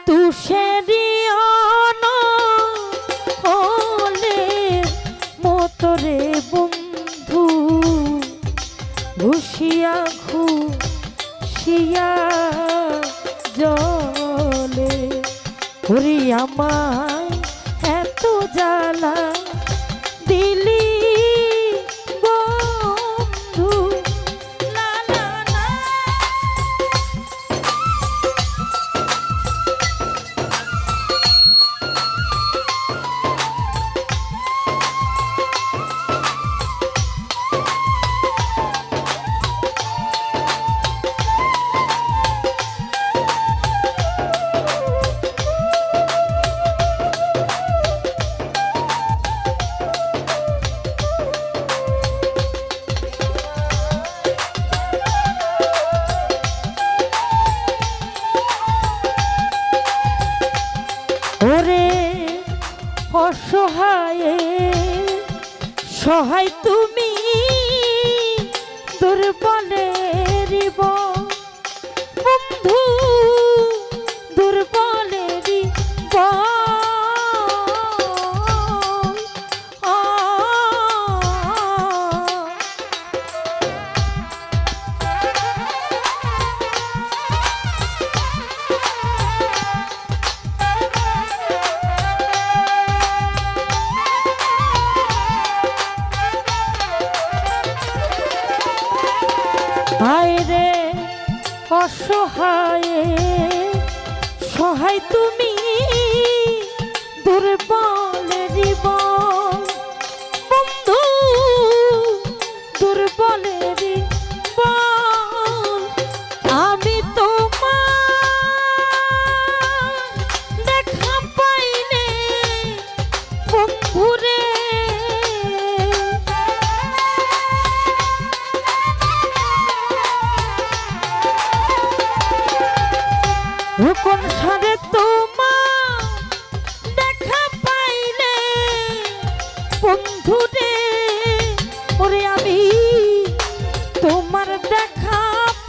তুষেরি হলে মতরে বন্ধু ঘুষিয়া ঘুষিয়া জলে ওরে আমায় এত জ্বালা দিলি বন্ধু লা লা লা। ওরে অসহায় সহায় তুমি দুর্বলের বন্ধু দুর্বলের হায় রে অসহায় সহায় তুমি দুর্বলের বন্ধু দুর্বলের আমি তোমার দেখা পাইনে বন্ধুরে কোন সারে তোমার দেখা পাইলে বন্ধুরে ওরে আমি তোমার দেখা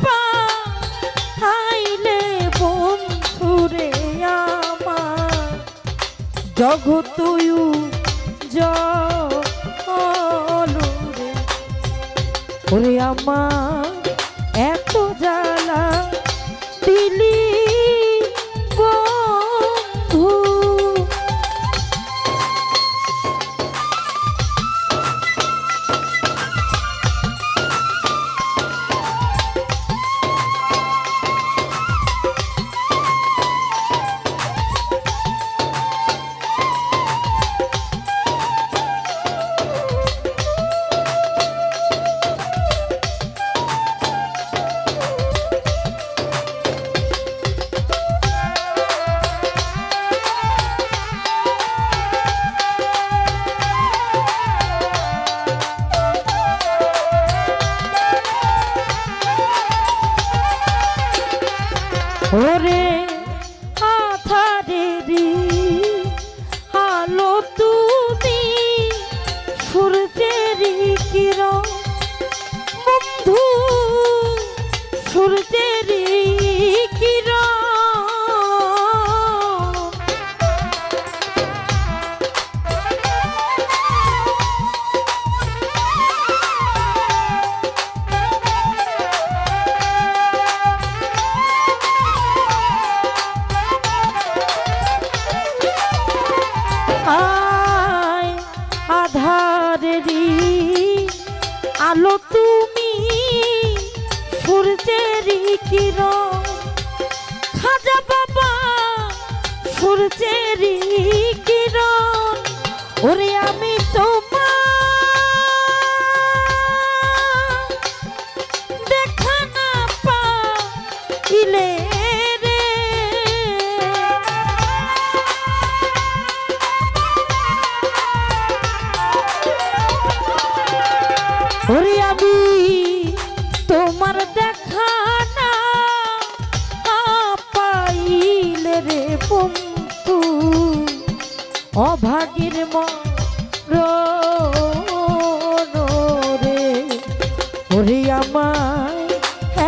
পাইলে বন্ধুরে আমার জগৎ জলরে ওরে আমার এত জ্বালা দিলি বন্ধু। ওরে আধারেরি আলো তুমি সূর্যেরি কিরণ বন্ধু সূর্যেরি কিরণ আধারেরি আলো তুমি সূর্যেরি কিরণ খাজা বাবা সূর্যেরি কিরণ ওরে আমি তোমার দেখা না পাইলে ওরে আমি তোমার দেখা না পাইলে রে বন্ধু অভাগীর রে ওরে আমায়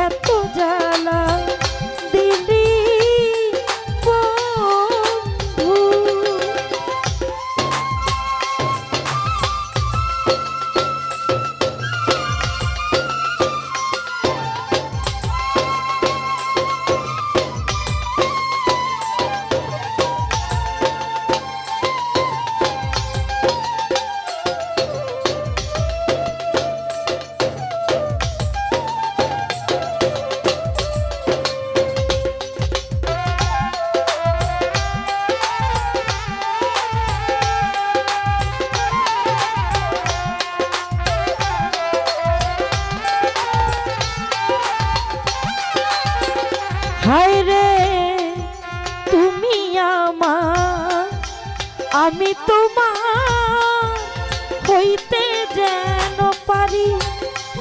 এত জ্বালা দিলি আমি তোমার হইতে যেন পারি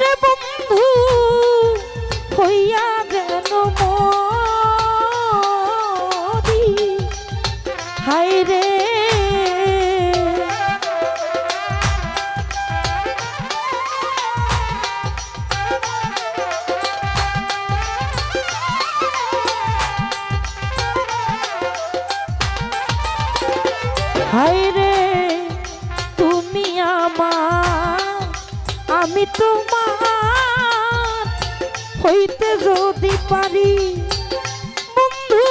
রে বন্ধু, হইয়া যেন মরি। হায় রে হায় রে তুমি আমার, আমি তোমার হইতে যদি পারি বন্ধু,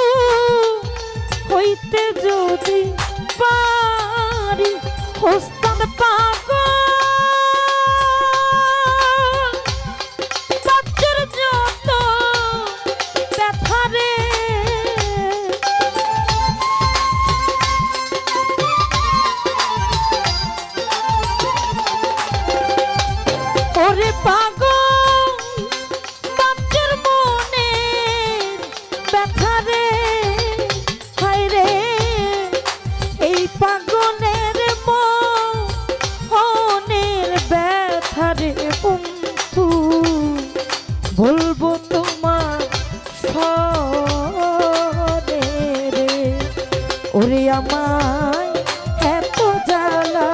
হইতে যদি পারি হস্তান পাগল বাচ্চার যত ব্যথা রে। ওরে পাগল বাচ্চার মনে ব্যথা রে, হায় রে এই পাগলের মনের ব্যথা রে বন্ধু, বলবো তোমার সরে রে। ওরে আমায় এত জ্বালা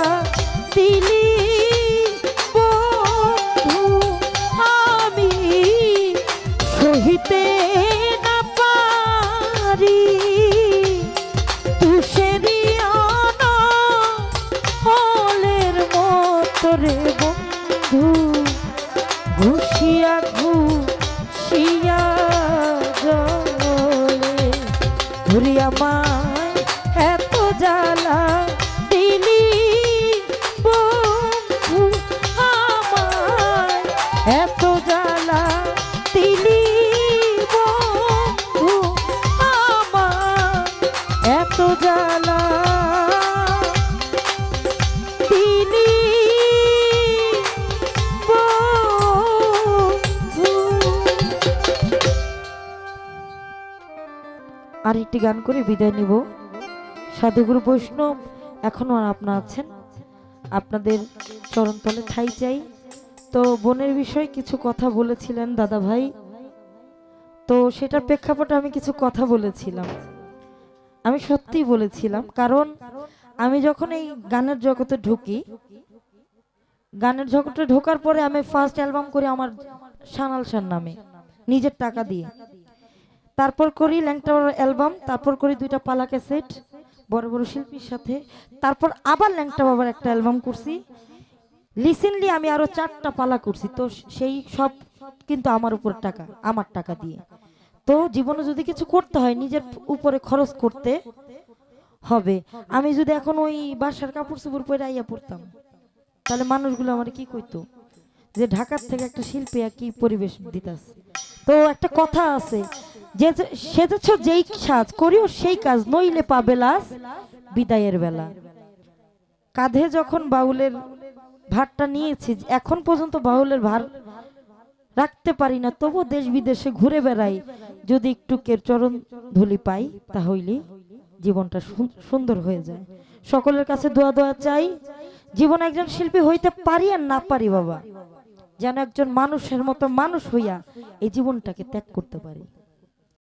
দিলি বন্ধু, আমি সহিতে না পারি। তুষেরি হলের মতো রে বন্ধু, ঘুষিয়া ঘুষিয়া জলে ঘুরি আমায় এত জ্বালা দিলি বন্ধু, আমায় এত জ্বালা দিলি বন্ধু, আমায় এত জ্বালা দিলি বন্ধু। আর একটি গান করে বিদায় নিব। সাধুগুরু বৈষ্ণব এখনো আপনারা আছেন, আপনাদের চরণতলে ঠাঁই চাই। তো বোনের বিষয়ে কিছু কথা বলেছিলেন দাদা ভাই, তো সেটার প্রেক্ষাপটে আমি কিছু কথা বলেছিলাম। আমি সত্যিই বলেছিলাম, কারণ আমি যখন এই গানের জগতে ঢুকি, গানের জগতে ঢোকার পরে আমি ফার্স্ট অ্যালবাম করি আমার সানাল শান নামে নিজের টাকা দিয়ে, তারপর করি ল্যাংটা অ্যালবাম, তারপর করি 2টা পালা ক্যাসেট বড় বড় শিল্পীর সাথে, তারপর আবার ল্যাংটা বাবার একটা অ্যালবাম করছি। রিসেন্টলি আমি আরো 4টা পালা করছি। তো সেই সব কিন্তু আমার উপর টাকা, আমার টাকা দিয়ে। তো জীবনে যদি কিছু করতে হয় নিজের উপরে খরচ করতে হবে। আমি যদি এখন ওই বাসার কাপড় চোপড় পরে আইয়া পড়তাম, তাহলে মানুষগুলো আমার কি কইতো যে ঢাকার থেকে একটা শিল্পী কি পরিবেশ দিতাছে। তো একটা কথা আছে যে সেজেছ যেই সাজ করিও সেই কাজ, নইলে পাবে লাজ বিদায়ের বেলা। কাঁধে যখন বাউলের ভারটা নিয়েছি, এখন পর্যন্ত বাউলের ভার রাখতে পারি না, তবু দেশ বিদেশে ঘুরে বেড়াই। যদি একটু কের চরণ ধুলি পাই তাহলে জীবনটা সুন্দর হয়ে যায়। সকলের কাছে দোয়া চাই, জীবনে একজন শিল্পী হইতে পারি আর না পারি বাবা, যেন একজন মানুষের মতো মানুষ হইয়া এই জীবনটাকে ত্যাগ করতে পারি।